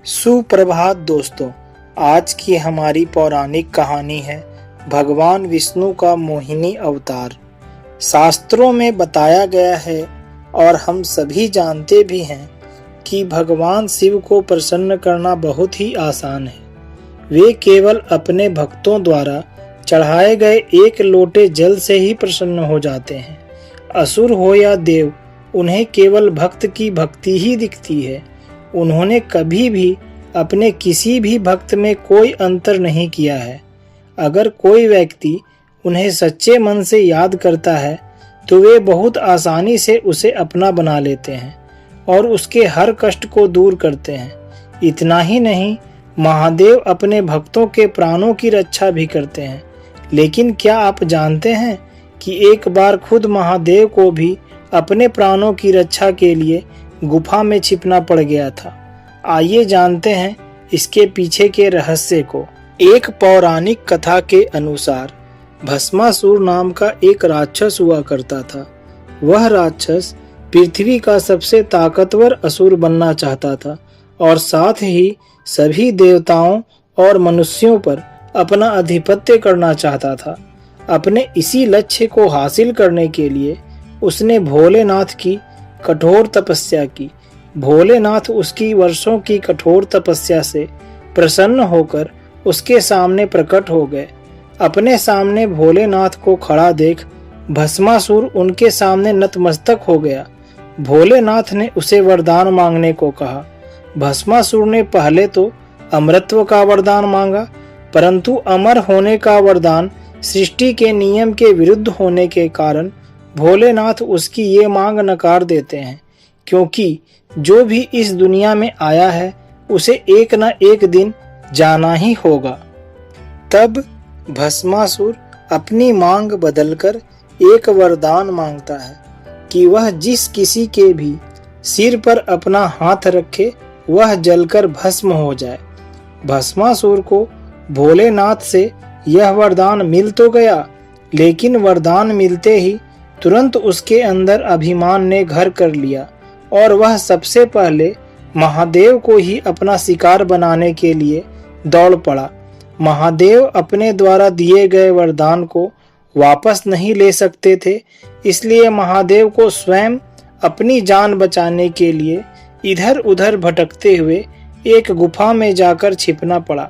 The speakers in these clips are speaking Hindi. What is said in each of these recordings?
सुप्रभात दोस्तों, आज की हमारी पौराणिक कहानी है भगवान विष्णु का मोहिनी अवतार। शास्त्रों में बताया गया है और हम सभी जानते भी हैं कि भगवान शिव को प्रसन्न करना बहुत ही आसान है। वे केवल अपने भक्तों द्वारा चढ़ाए गए एक लोटे जल से ही प्रसन्न हो जाते हैं। असुर हो या देव, उन्हें केवल भक्त की भक्ति ही दिखती है। उन्होंने कभी भी अपने किसी भी भक्त में कोई अंतर नहीं किया है। अगर कोई व्यक्ति उन्हें सच्चे मन से याद करता है तो वे बहुत आसानी से उसे अपना बना लेते हैं और उसके हर कष्ट को दूर करते हैं। इतना ही नहीं, महादेव अपने भक्तों के प्राणों की रक्षा भी करते हैं। लेकिन क्या आप जानते हैं कि एक बार खुद महादेव को भी अपने प्राणों की रक्षा के लिए गुफा में छिपना पड़ गया था। आइए जानते हैं इसके पीछे के रहस्य को। एक पौराणिक कथा के अनुसार भस्मासुर नाम का एक राक्षस हुआ करता था। वह राक्षस पृथ्वी का सबसे ताकतवर असुर बनना चाहता था और साथ ही सभी देवताओं और मनुष्यों पर अपना आधिपत्य करना चाहता था। अपने इसी लक्ष्य को हासिल करने के लिए उसने भोलेनाथ की कठोर तपस्या की। भोलेनाथ उसकी वर्षों की कठोर तपस्या से प्रसन्न होकर उसके सामने प्रकट हो गए। अपने सामने भोलेनाथ को खड़ा देख भस्मासुर उनके सामने नतमस्तक हो गया। भोलेनाथ ने उसे वरदान मांगने को कहा। भस्मासुर ने पहले तो अमरत्व का वरदान मांगा, परंतु अमर होने का वरदान सृष्टि के नियम के विरुद्ध होने के कारण भोलेनाथ उसकी ये मांग नकार देते हैं, क्योंकि जो भी इस दुनिया में आया है उसे एक न एक दिन जाना ही होगा। तब भस्मासुर अपनी मांग बदलकर एक वरदान मांगता है कि वह जिस किसी के भी सिर पर अपना हाथ रखे वह जलकर भस्म हो जाए। भस्मासुर को भोलेनाथ से यह वरदान मिल तो गया, लेकिन वरदान मिलते ही तुरंत उसके अंदर अभिमान ने घर कर लिया और वह सबसे पहले महादेव को ही अपना शिकार बनाने के लिए दौड़ पड़ा। महादेव अपने द्वारा दिए गए वरदान को वापस नहीं ले सकते थे, इसलिए महादेव को स्वयं अपनी जान बचाने के लिए इधर उधर भटकते हुए एक गुफा में जाकर छिपना पड़ा।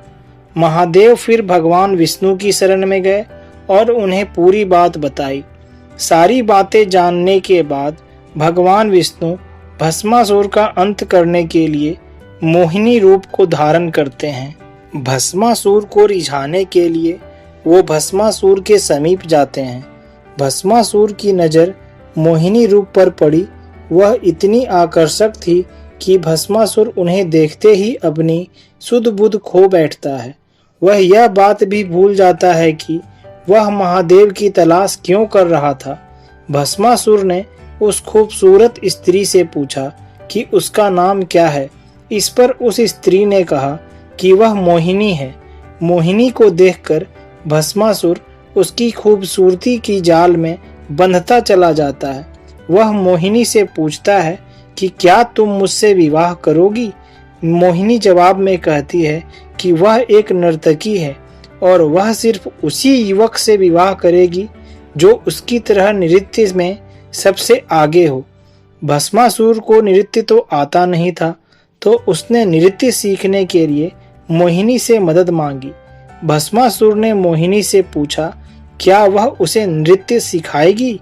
महादेव फिर भगवान विष्णु की शरण में गए और उन्हें पूरी बात बताई। सारी बातें जानने के बाद भगवान विष्णु भस्मासुर का अंत करने के लिए मोहिनी रूप को धारण करते हैं। भस्मासुर को रिझाने के लिए वो भस्मासुर के समीप जाते हैं। भस्मासुर की नज़र मोहिनी रूप पर पड़ी। वह इतनी आकर्षक थी कि भस्मासुर उन्हें देखते ही अपनी सुध बुध खो बैठता है। वह यह बात भी भूल जाता है कि वह महादेव की तलाश क्यों कर रहा था। भस्मासुर ने उस खूबसूरत स्त्री से पूछा कि उसका नाम क्या है। इस पर उस स्त्री ने कहा कि वह मोहिनी है। मोहिनी को देखकर भस्मासुर उसकी खूबसूरती की जाल में बंधता चला जाता है। वह मोहिनी से पूछता है कि क्या तुम मुझसे विवाह करोगी। मोहिनी जवाब में कहती है कि वह एक नर्तकी है और वह सिर्फ उसी युवक से विवाह करेगी जो उसकी तरह नृत्य में सबसे आगे हो। भस्मासुर को नृत्य तो आता नहीं था, तो उसने नृत्य सीखने के लिए मोहिनी से मदद मांगी। भस्मासुर ने मोहिनी से पूछा क्या वह उसे नृत्य सिखाएगी।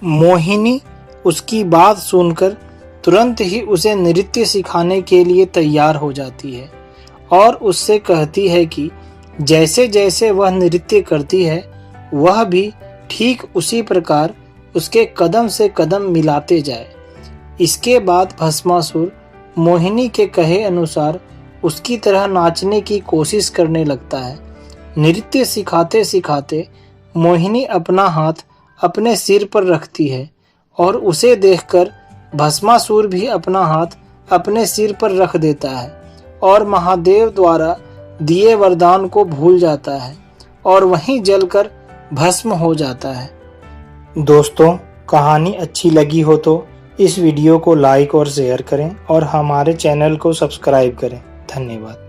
मोहिनी उसकी बात सुनकर तुरंत ही उसे नृत्य सिखाने के लिए तैयार हो जाती है और उससे कहती है कि जैसे जैसे वह नृत्य करती है वह भी ठीक उसी प्रकार उसके कदम से कदम मिलाते जाए। इसके बाद भस्मासुर मोहिनी के कहे अनुसार उसकी तरह नाचने की कोशिश करने लगता है। नृत्य सिखाते सिखाते मोहिनी अपना हाथ अपने सिर पर रखती है और उसे देखकर भस्मासुर भी अपना हाथ अपने सिर पर रख देता है और महादेव द्वारा दिए वरदान को भूल जाता है और वहीं जलकर भस्म हो जाता है। दोस्तों, कहानी अच्छी लगी हो तो इस वीडियो को लाइक और शेयर करें और हमारे चैनल को सब्सक्राइब करें। धन्यवाद।